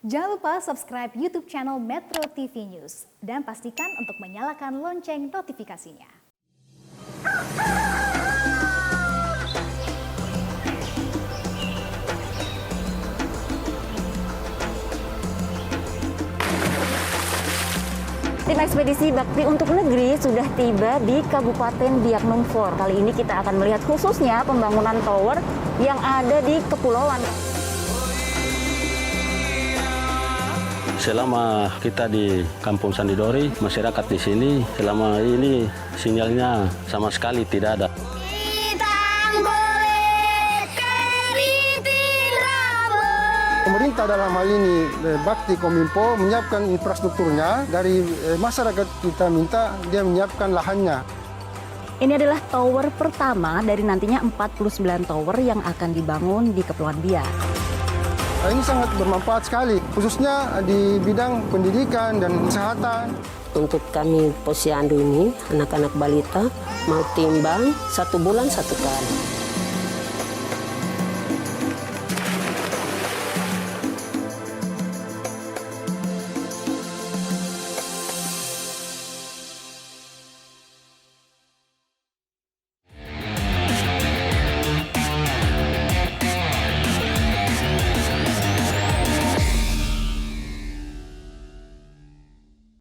Jangan lupa subscribe YouTube channel Metro TV News dan pastikan untuk menyalakan lonceng notifikasinya. Tim ekspedisi Bakti untuk Negeri sudah tiba di Kabupaten Biak Numfor. Kali ini kita akan melihat khususnya pembangunan tower yang ada di kepulauan. Selama kita di Kampung Sandidori, masyarakat di sini selama ini sinyalnya sama sekali tidak ada. Pemerintah dalam hal ini Bakti Kominfo menyiapkan infrastrukturnya. Dari masyarakat kita minta dia menyiapkan lahannya. Ini adalah tower pertama dari nantinya 49 tower yang akan dibangun di Kepulauan Biak. Ini sangat bermanfaat sekali, khususnya di bidang pendidikan dan kesehatan. Untuk kami posyandu ini, anak-anak balita mau timbang 1 bulan 1 kali.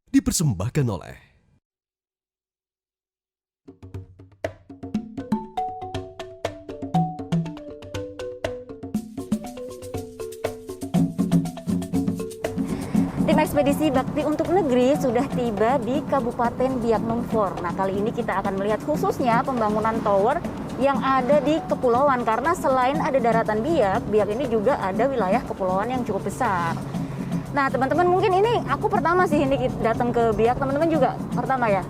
Dipersembahkan oleh Tim ekspedisi Bakti untuk Negeri sudah tiba di Kabupaten Biak Numfor. Nah, kali ini kita akan melihat khususnya pembangunan tower yang ada di kepulauan. Karena selain ada daratan Biak, Biak ini juga ada wilayah kepulauan yang cukup besar. Nah, teman-teman, mungkin ini aku pertama sih ini datang ke Biak, teman-teman juga pertama ya.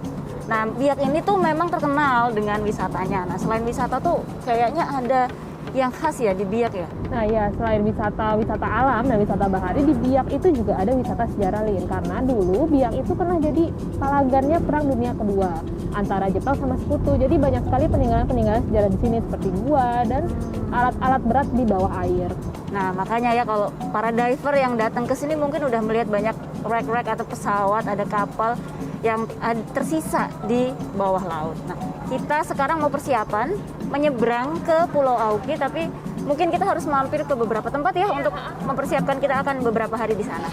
Nah, Biak ini tuh memang terkenal dengan wisatanya. Nah, selain wisata tuh kayaknya ada yang khas ya di Biak ya. Nah ya, selain wisata alam dan wisata bahari, di Biak itu juga ada wisata sejarah, Lin. Karena dulu Biak itu pernah jadi palagannya Perang Dunia Kedua antara Jepang sama Sekutu. Jadi banyak sekali peninggalan-peninggalan sejarah di sini seperti gua dan alat-alat berat di bawah air. Nah, makanya ya kalau para diver yang datang ke sini mungkin udah melihat banyak rek-rek atau pesawat, ada kapal yang tersisa di bawah laut. Nah, kita sekarang mau persiapan menyeberang ke Pulau Auki, tapi mungkin kita harus mampir ke beberapa tempat ya untuk mempersiapkan kita akan beberapa hari di sana.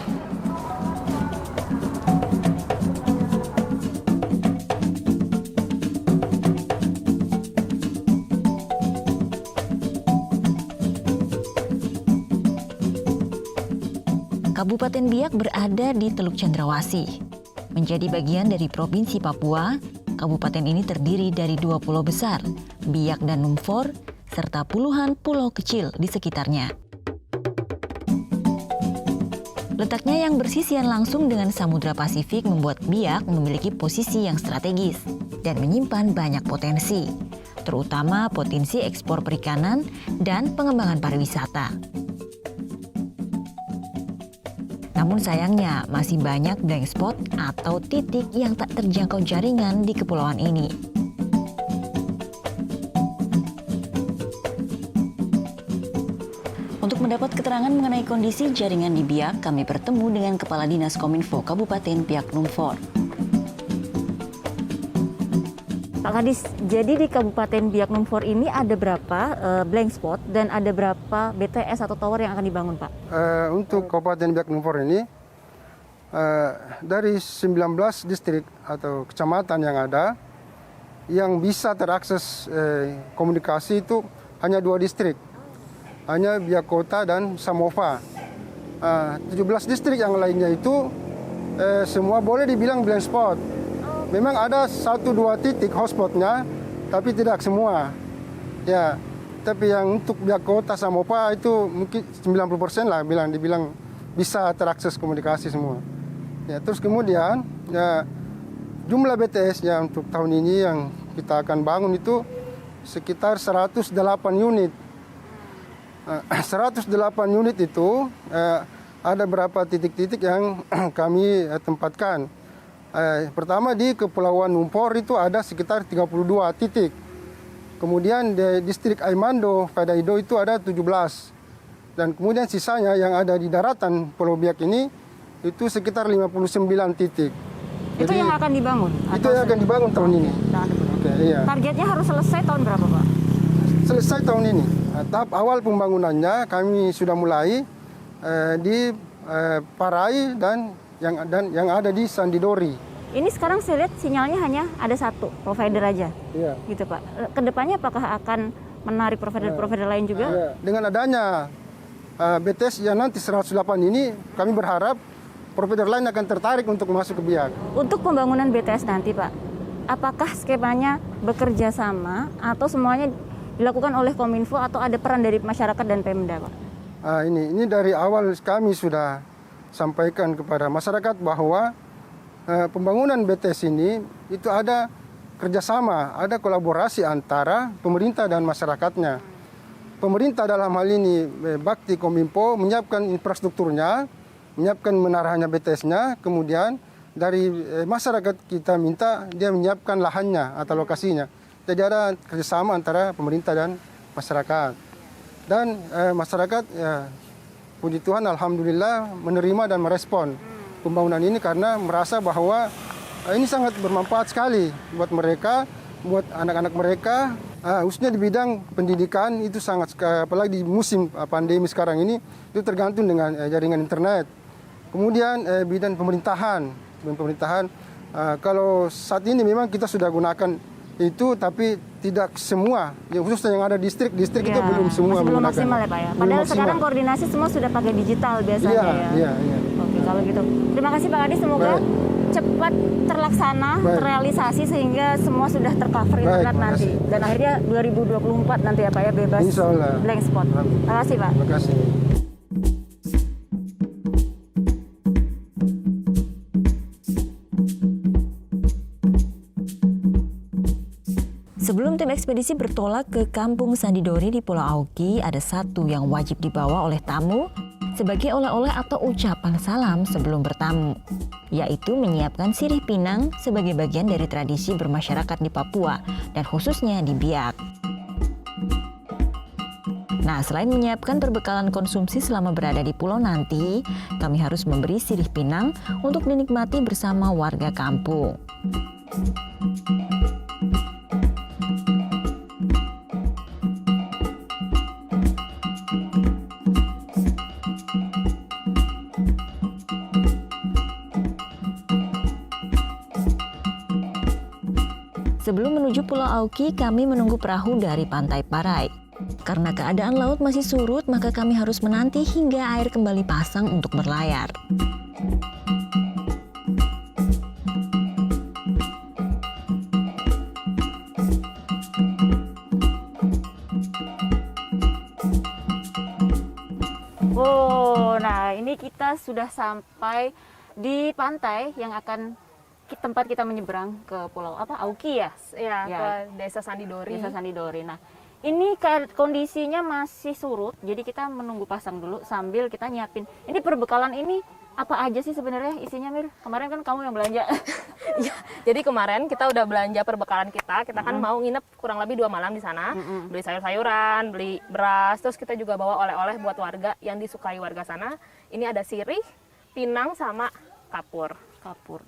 Kabupaten Biak berada di Teluk Cendrawasih. Menjadi bagian dari Provinsi Papua, kabupaten ini terdiri dari 2 pulau besar, Biak dan Numfor, serta puluhan pulau kecil di sekitarnya. Letaknya yang bersisian langsung dengan Samudra Pasifik membuat Biak memiliki posisi yang strategis dan menyimpan banyak potensi, terutama potensi ekspor perikanan dan pengembangan pariwisata. Namun sayangnya masih banyak blank spot atau titik yang tak terjangkau jaringan di kepulauan ini. Untuk mendapat keterangan mengenai kondisi jaringan di Biak, kami bertemu dengan Kepala Dinas Kominfo Kabupaten Biak Numfor. Pak Kadis, jadi di Kabupaten Biak Numfor ini ada berapa blank spot dan ada berapa BTS atau tower yang akan dibangun, Pak? Untuk Kabupaten Biak Numfor ini, dari 19 distrik atau kecamatan yang ada, yang bisa terakses komunikasi itu hanya 2 distrik, hanya Biak Kota dan Samova. 17 distrik yang lainnya itu semua boleh dibilang blank spot. Memang ada 1-2 titik hotspotnya, tapi tidak semua. Ya, tapi yang untuk Biak Kota Samova itu mungkin 90% lah dibilang bisa terakses komunikasi semua. Ya, terus kemudian ya, jumlah BTS ya untuk tahun ini yang kita akan bangun itu sekitar 108 unit. 108 unit itu ada berapa titik-titik yang kami tempatkan. Pertama di Kepulauan Numfor itu ada sekitar 32 titik. Kemudian di distrik Aimando, Fadaido itu ada 17. Dan kemudian sisanya yang ada di daratan Pulau Biak ini itu sekitar 59 titik. Itu yang akan dibangun? Itu yang akan dibangun tahun ini. Oke, iya. Targetnya harus selesai tahun berapa, Pak? Selesai tahun ini. Tahap awal pembangunannya kami sudah mulai di Parai dan yang ada di Sandidori. Ini sekarang saya lihat sinyalnya hanya ada satu provider aja, Iya. gitu Pak. Kedepannya apakah akan menarik provider-provider lain juga? Iya. Dengan adanya BTS yang nanti 108 ini, kami berharap provider lain akan tertarik untuk masuk ke Biak. Untuk pembangunan BTS nanti, Pak, apakah skemanya bekerja sama atau semuanya dilakukan oleh Kominfo atau ada peran dari masyarakat dan Pemda, Pak? Ini dari awal kami sudah sampaikan kepada masyarakat bahwa pembangunan BTS ini itu ada kerjasama, ada kolaborasi antara pemerintah dan masyarakatnya. Pemerintah dalam hal ini Bakti Kominfo menyiapkan infrastrukturnya, menyiapkan menaranya BTS-nya, kemudian dari masyarakat kita minta dia menyiapkan lahannya atau lokasinya. Jadi ada kerjasama antara pemerintah dan masyarakat. Dan masyarakat, puji Tuhan, alhamdulillah menerima dan merespon pembangunan ini karena merasa bahwa ini sangat bermanfaat sekali buat mereka, buat anak-anak mereka, khususnya di bidang pendidikan itu sangat, apalagi di musim pandemi sekarang ini, itu tergantung dengan jaringan internet. Kemudian bidang pemerintahan, kalau saat ini memang kita sudah gunakan itu, tapi tidak semua, khususnya yang ada distrik itu belum semua masih belum menggunakan. maksimal ya Pak ya? Padahal sekarang koordinasi semua sudah pakai digital biasanya ya? Iya. Oke, kalau gitu. Terima kasih Pak Adi, semoga cepat terlaksana, terrealisasi sehingga semua sudah tercover internet nanti. Dan akhirnya 2024 nanti ya Pak ya, bebas Insyaallah. blank spot. Terima kasih Pak. Terima kasih. Sebelum tim ekspedisi bertolak ke Kampung Sandidori di Pulau Aoki, ada satu yang wajib dibawa oleh tamu sebagai oleh-oleh atau ucapan salam sebelum bertamu, yaitu menyiapkan sirih pinang sebagai bagian dari tradisi bermasyarakat di Papua dan khususnya di Biak. Nah, selain menyiapkan perbekalan konsumsi selama berada di pulau nanti, kami harus memberi sirih pinang untuk dinikmati bersama warga kampung. Sebelum menuju Pulau Aoki, kami menunggu perahu dari Pantai Parai. Karena keadaan laut masih surut, maka kami harus menanti hingga air kembali pasang untuk berlayar. Oh, nah ini kita sudah sampai di pantai yang akan tempat kita menyeberang ke Pulau Aoki ya? Ya, ke Desa Sandidori. Desa Sandidori. Nah, ini kondisinya masih surut, jadi kita menunggu pasang dulu sambil kita nyiapin. Ini perbekalan ini apa aja sih sebenarnya isinya, Mir? Kemarin kan kamu yang belanja. Ya, jadi kemarin kita udah belanja perbekalan kita kan mau nginep kurang lebih 2 malam di sana, beli sayur-sayuran, beli beras, terus kita juga bawa oleh-oleh buat warga yang disukai warga sana. Ini ada sirih, pinang, sama kapur.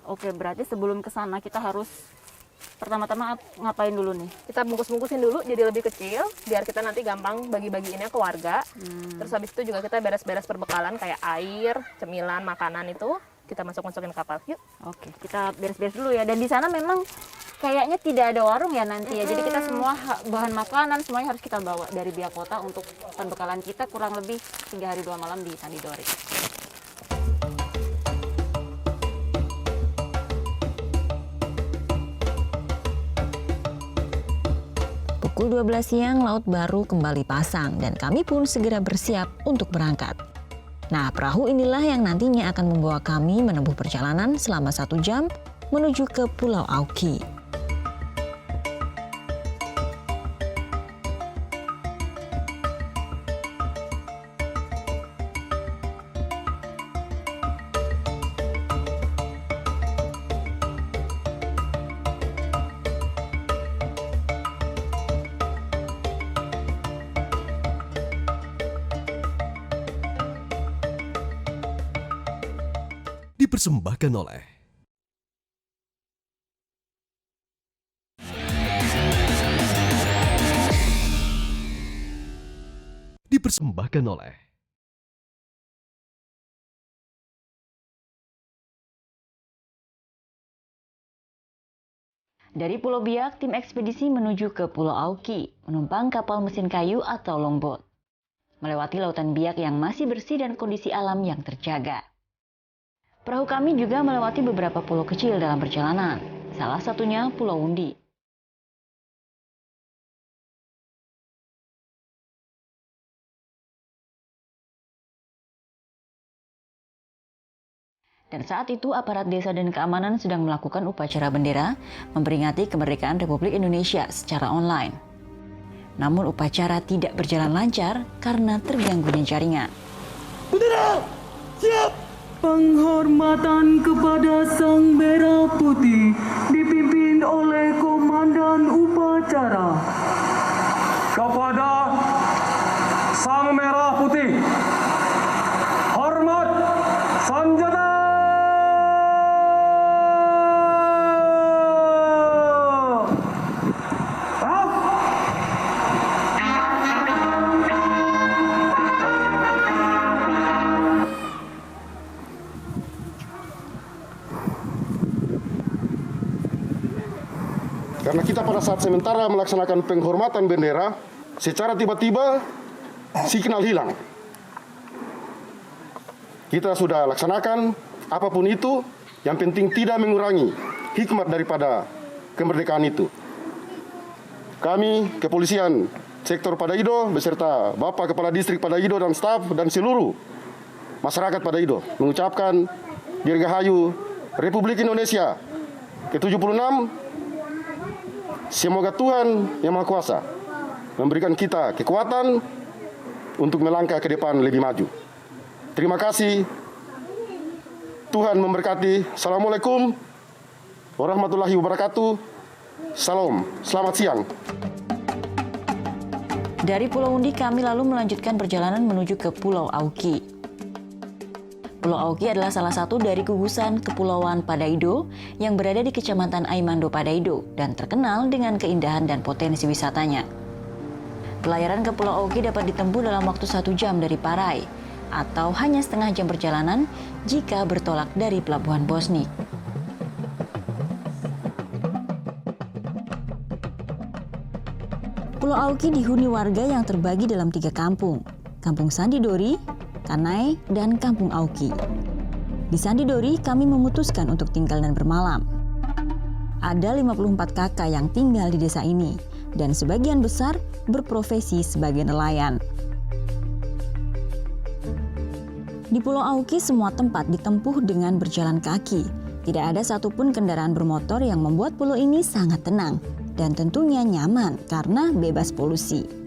Oke, berarti sebelum ke sana kita harus pertama-tama ngapain dulu nih? Kita bungkus-bungkusin dulu jadi lebih kecil biar kita nanti gampang bagi-bagiinnya ke warga. Terus habis itu juga kita beres-beres perbekalan kayak air, cemilan, makanan itu kita masukin kapal. Yuk. Oke, kita beres-beres dulu ya. Dan di sana memang kayaknya tidak ada warung ya nanti ya. Jadi kita semua bahan makanan semuanya harus kita bawa dari Biak Kota untuk perbekalan kita kurang lebih 3 hari 2 malam di Sandidori. Pukul 12 siang, laut baru kembali pasang dan kami pun segera bersiap untuk berangkat. Nah, perahu inilah yang nantinya akan membawa kami menempuh perjalanan selama 1 jam menuju ke Pulau Aoki. Dipersembahkan oleh Dari Pulau Biak, tim ekspedisi menuju ke Pulau Auki, menumpang kapal mesin kayu atau longboat. Melewati lautan biak yang masih bersih dan kondisi alam yang terjaga. Perahu kami juga melewati beberapa pulau kecil dalam perjalanan, salah satunya Pulau Undi. Dan saat itu aparat desa dan keamanan sedang melakukan upacara bendera memperingati kemerdekaan Republik Indonesia secara online. Namun upacara tidak berjalan lancar karena terganggunya jaringan. Bendera, siap! Penghormatan kepada Sang Merah Putih dipimpin oleh Komandan Upacara. Kepada Sang Merah Putih, hormat sanjata! Karena kita pada saat sementara melaksanakan penghormatan bendera, secara tiba-tiba signal hilang. Kita sudah laksanakan apapun itu, yang penting tidak mengurangi hikmat daripada kemerdekaan itu. Kami, kepolisian sektor Padaido, beserta Bapak Kepala Distrik Padaido dan staf dan seluruh masyarakat Padaido, mengucapkan Dirgahayu Republik Indonesia ke-76. Semoga Tuhan Yang Maha Kuasa memberikan kita kekuatan untuk melangkah ke depan lebih maju. Terima kasih. Tuhan memberkati. Assalamualaikum warahmatullahi wabarakatuh. Salam. Selamat siang. Dari Pulau Undi kami lalu melanjutkan perjalanan menuju ke Pulau Auki. Pulau Auki adalah salah satu dari gugusan Kepulauan Padaido yang berada di Kecamatan Aimando Padaido dan terkenal dengan keindahan dan potensi wisatanya. Pelayaran ke Pulau Auki dapat ditempuh dalam waktu 1 jam dari Parai atau hanya setengah jam perjalanan jika bertolak dari Pelabuhan Bosnik. Pulau Auki dihuni warga yang terbagi dalam 3 kampung, Kampung Sandidori, Kanai, dan Kampung Auki. Di Sandidori kami memutuskan untuk tinggal dan bermalam. Ada 54 kakak yang tinggal di desa ini dan sebagian besar berprofesi sebagai nelayan. Di Pulau Auki semua tempat ditempuh dengan berjalan kaki. Tidak ada satupun kendaraan bermotor yang membuat pulau ini sangat tenang dan tentunya nyaman karena bebas polusi.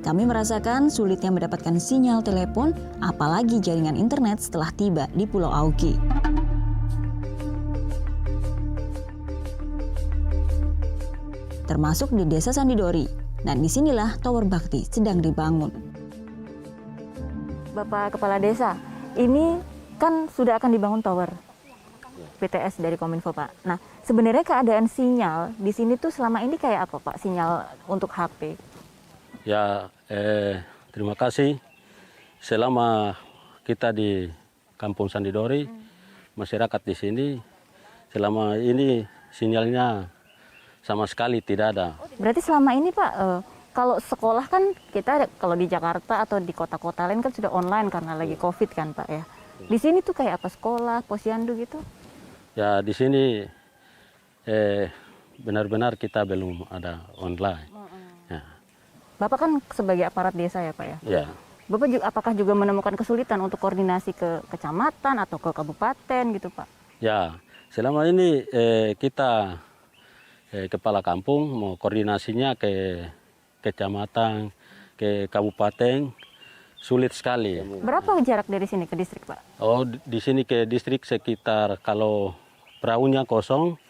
Kami merasakan sulitnya mendapatkan sinyal telepon, apalagi jaringan internet setelah tiba di Pulau Auki. Termasuk di Desa Sandidori, dan disinilah Tower Bakti sedang dibangun. Bapak Kepala Desa, ini kan sudah akan dibangun tower PTS dari Kominfo, Pak. Nah, sebenarnya keadaan sinyal di sini tuh selama ini kayak apa, Pak? Sinyal untuk HP? Ya, terima kasih. Selama kita di Kampung Sandidori, masyarakat di sini, selama ini sinyalnya sama sekali tidak ada. Berarti selama ini, Pak, kalau sekolah kan kita kalau di Jakarta atau di kota-kota lain kan sudah online karena lagi COVID kan, Pak ya. Di sini tuh kayak apa, sekolah, posyandu gitu? Ya, di sini benar-benar kita belum ada online. Ya. Bapak kan sebagai aparat desa ya, Pak ya? Ya. Bapak juga, apakah juga menemukan kesulitan untuk koordinasi ke kecamatan atau ke kabupaten gitu, Pak? Ya, selama ini kita kepala kampung mau koordinasinya ke kecamatan, ke kabupaten, sulit sekali. Berapa jarak dari sini ke distrik, Pak? Oh, di sini ke distrik sekitar, kalau perahunya kosong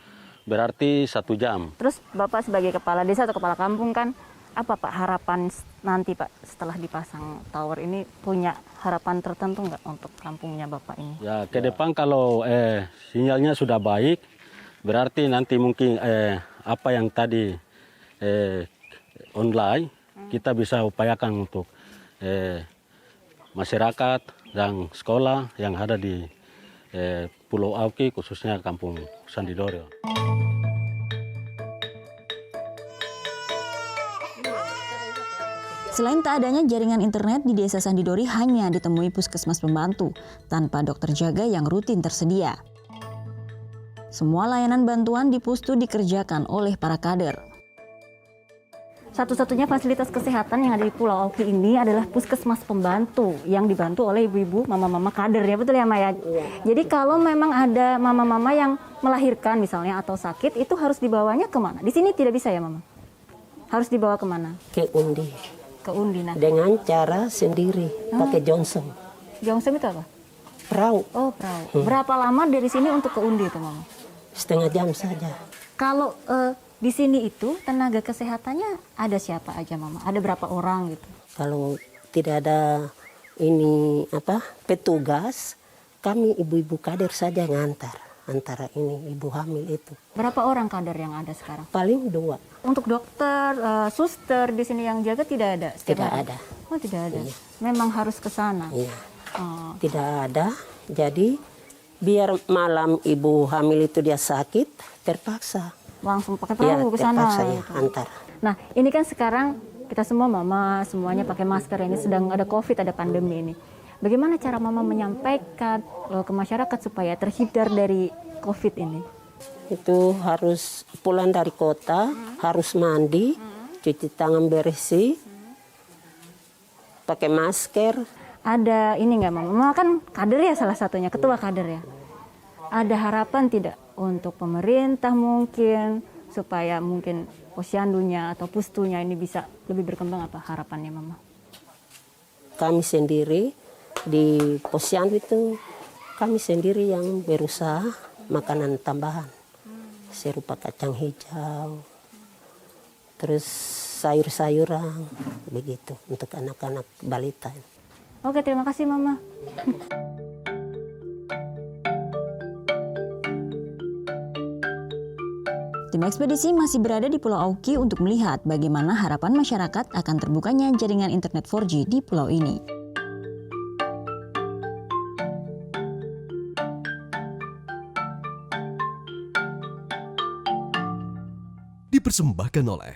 berarti 1 jam. Terus Bapak sebagai kepala desa atau kepala kampung kan Apa Pak harapan nanti Pak setelah dipasang tower ini, punya harapan tertentu nggak untuk kampungnya Bapak ini? Ya, ke depan kalau sinyalnya sudah baik, berarti nanti mungkin apa yang tadi online kita bisa upayakan untuk masyarakat dan sekolah yang ada di Pulau Auki, khususnya Kampung Sandidori. Selain tak adanya jaringan internet di Desa Sandidori hanya ditemui puskesmas pembantu tanpa dokter jaga yang rutin tersedia. Semua layanan bantuan di Pustu dikerjakan oleh para kader. Satu-satunya fasilitas kesehatan yang ada di Pulau Auki ini adalah puskesmas pembantu yang dibantu oleh ibu-ibu, mama-mama kader ya, betul ya Maya? Jadi kalau memang ada mama-mama yang melahirkan misalnya atau sakit, itu harus dibawanya kemana? Di sini tidak bisa ya Mama? Harus dibawa kemana? Ke Undi. Ke Undi. Nah. Dengan cara sendiri, pakai Johnson. Johnson itu apa? Perahu. Oh, perahu. Berapa lama dari sini untuk ke Undi itu Mama? Setengah jam saja. Kalau di sini itu tenaga kesehatannya ada siapa aja Mama? Ada berapa orang gitu? Kalau tidak ada ini petugas, kami ibu-ibu kader saja ngantar antara ini ibu hamil itu. Berapa orang kader yang ada sekarang? Paling 2. Untuk dokter, suster di sini yang jaga tidak ada? Tidak ada. Oh tidak ada. Iya. Memang harus ke sana. Iya. Oh. Tidak ada. Jadi biar malam ibu hamil itu dia sakit, terpaksa. Langsung pakai perahu ke sana. Terpaksa ya, antar. Nah, ini kan sekarang kita semua mama semuanya pakai masker, ini sedang ada Covid, ada pandemi ini. Bagaimana cara Mama menyampaikan ke masyarakat supaya terhindar dari Covid ini? Itu harus pulang dari kota, harus mandi, cuci tangan bersih, pakai masker. Ada ini nggak Mama? Mama kan kader ya salah satunya, ketua kader ya. Ada harapan tidak untuk pemerintah mungkin supaya mungkin posyandunya atau pustunya ini bisa lebih berkembang, apa harapannya Mama? Kami sendiri di posyandu itu kami sendiri yang berusaha makanan tambahan serupa kacang hijau, terus sayur-sayuran begitu untuk anak-anak balita. Oke, terima kasih Mama. Tim ekspedisi masih berada di Pulau Auki untuk melihat bagaimana harapan masyarakat akan terbukanya jaringan internet 4G di pulau ini. Dipersembahkan oleh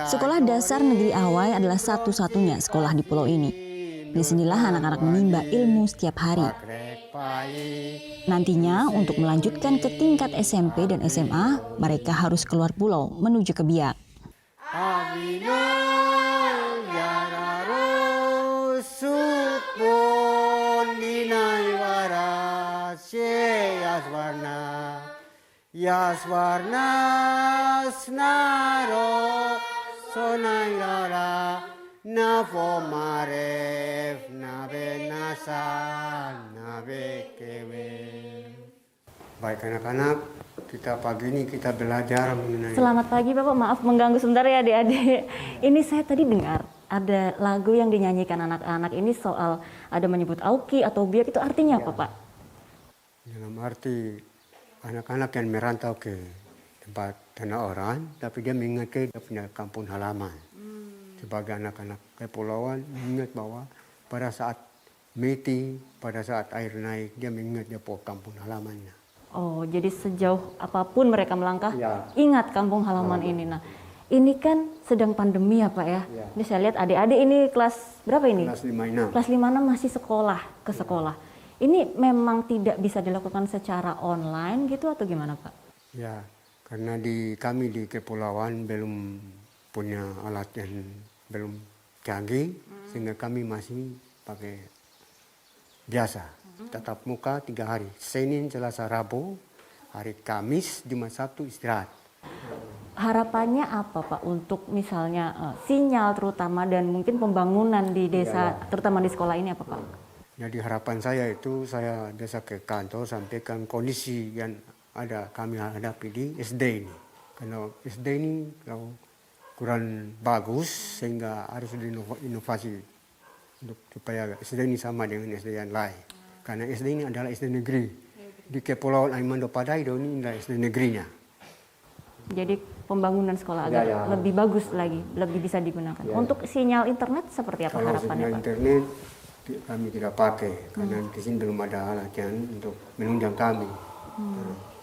Sekolah Dasar Negeri Awai adalah satu-satunya sekolah di pulau ini. Disinilah anak-anak menimba ilmu setiap hari. Nantinya untuk melanjutkan ke tingkat SMP dan SMA, mereka harus keluar pulau menuju ke Biak. Yaswarna snaro sonairara nafo maref nabe nasa nabe kewe. Baik anak-anak, kita pagi ini kita belajar mengenai. Selamat pagi Bapak, maaf mengganggu sebentar ya adik-adik. Ini saya tadi dengar ada lagu yang dinyanyikan anak-anak ini soal ada menyebut Auki atau Biak, itu artinya apa Pak? Dalam arti anak-anak yang merantau ke tempat tanah orang, tapi dia mengingat ke dia punya kampung halaman. Sebagai anak-anak kepulauan, mengingat bahwa pada saat meti, pada saat air naik, dia mengingat dia punya kampung halamannya. Oh, jadi sejauh apapun mereka melangkah, ingat kampung halaman ini. Nah, ini kan sedang pandemi ya Pak ya. Ini saya lihat adik-adik ini kelas berapa ini? Kelas 5-6. Kelas 5-6 masih ke sekolah. Ini memang tidak bisa dilakukan secara online gitu atau gimana Pak? Ya, karena kami di kepulauan belum punya alat yang belum canggih, sehingga kami masih pakai biasa. Tatap muka 3 hari, Senin, Selasa, Rabu, hari Kamis, Jumat, Sabtu istirahat. harapannya apa Pak untuk misalnya sinyal terutama dan mungkin pembangunan di desa, terutama di sekolah ini apa Pak? Jadi harapan saya itu saya desa ke kantor sampaikan kondisi yang ada kami hadapi di SD ini. Karena SD ini kalau kurang bagus sehingga harus diinovasi untuk supaya SD ini sama dengan SD yang lain. Karena SD ini adalah SD negeri. Di Kepulauan Aimando Padaido ini adalah SD negerinya. Jadi pembangunan sekolah agar lebih bagus lagi, lebih bisa digunakan. Untuk sinyal internet seperti apa harapannya Pak? Sinyal internet kami tidak pakai karena di sini belum ada alat yang untuk menunjang kami.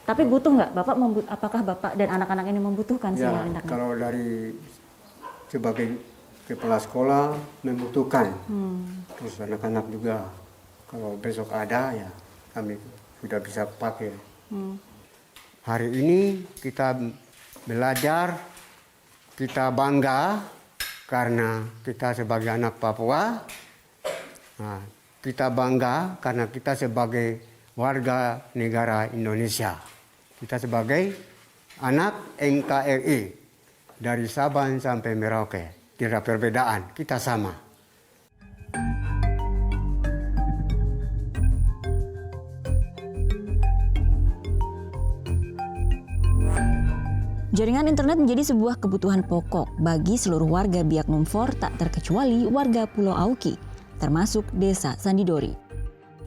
Tapi butuh nggak Bapak? Apakah Bapak dan anak-anak ini membutuhkan sinyal internet? Kalau dari sebagai kepala sekolah membutuhkan. Terus anak-anak juga kalau besok ada ya kami sudah bisa pakai. Hari ini kita belajar, kita bangga karena kita sebagai anak Papua. Nah, kita bangga karena kita sebagai warga negara Indonesia. Kita sebagai anak NKRI dari Sabang sampai Merauke. Tidak perbedaan, kita sama. Jaringan internet menjadi sebuah kebutuhan pokok bagi seluruh warga Biak Numfor, tak terkecuali warga Pulau Auki, termasuk desa Sandidori.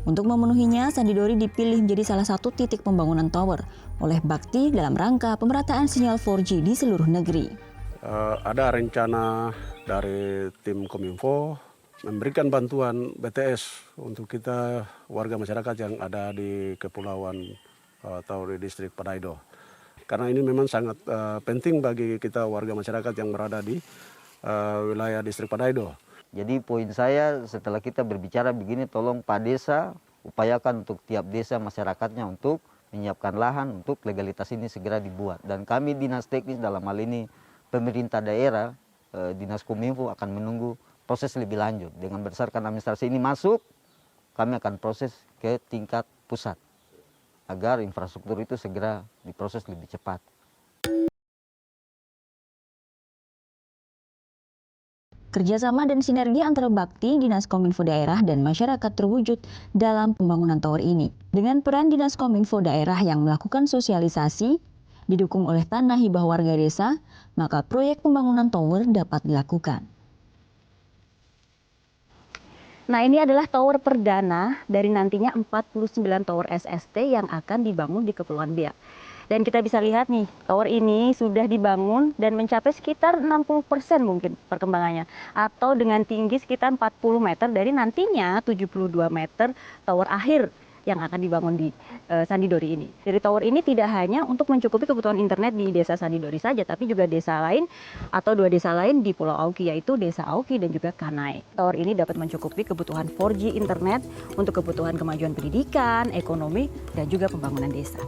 Untuk memenuhinya, Sandidori dipilih menjadi salah satu titik pembangunan tower oleh Bakti dalam rangka pemerataan sinyal 4G di seluruh negeri. Ada rencana dari tim Kominfo memberikan bantuan BTS untuk kita warga masyarakat yang ada di kepulauan atau di distrik Padaido. Karena ini memang sangat penting bagi kita warga masyarakat yang berada di wilayah distrik Padaido. Jadi poin saya setelah kita berbicara begini, tolong Pak Desa upayakan untuk tiap desa masyarakatnya untuk menyiapkan lahan untuk legalitas ini segera dibuat. Dan kami dinas teknis dalam hal ini pemerintah daerah, dinas Kominfo akan menunggu proses lebih lanjut. Dengan berdasarkan administrasi ini masuk, kami akan proses ke tingkat pusat agar infrastruktur itu segera diproses lebih cepat. Kerjasama dan sinergi antara Bakti, Dinas Kominfo Daerah, dan masyarakat terwujud dalam pembangunan tower ini. Dengan peran Dinas Kominfo Daerah yang melakukan sosialisasi, didukung oleh tanah hibah warga desa, maka proyek pembangunan tower dapat dilakukan. Nah, ini adalah tower perdana dari nantinya 49 tower SST yang akan dibangun di Kepulauan Biak. Dan kita bisa lihat nih, tower ini sudah dibangun dan mencapai sekitar 60% mungkin perkembangannya. Atau dengan tinggi sekitar 40 meter dari nantinya 72 meter tower akhir yang akan dibangun di Sandidori ini. Dari tower ini tidak hanya untuk mencukupi kebutuhan internet di desa Sandidori saja, tapi juga desa lain atau 2 desa lain di Pulau Auki, yaitu desa Auki dan juga Kanai. Tower ini dapat mencukupi kebutuhan 4G internet untuk kebutuhan kemajuan pendidikan, ekonomi, dan juga pembangunan desa.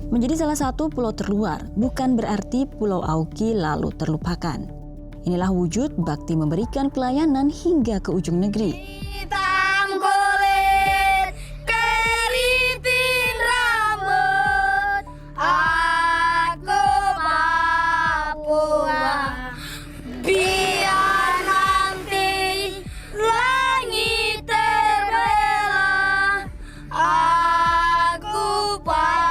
Menjadi salah satu pulau terluar, bukan berarti Pulau Auki lalu terlupakan. Inilah wujud Bakti memberikan pelayanan hingga ke ujung negeri. Hitam kulit, keriting rambut, aku Papua. Biar nanti langit terbelah, aku Papua.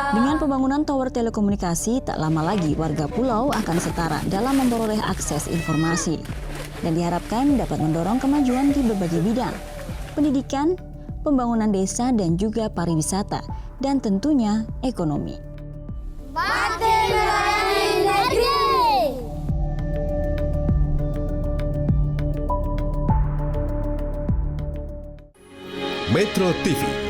Dengan pembangunan tower telekomunikasi, tak lama lagi warga pulau akan setara dalam memperoleh akses informasi. Dan diharapkan dapat mendorong kemajuan di berbagai bidang, pendidikan, pembangunan desa, dan juga pariwisata, dan tentunya ekonomi. Bakti melayani negeri. Metro TV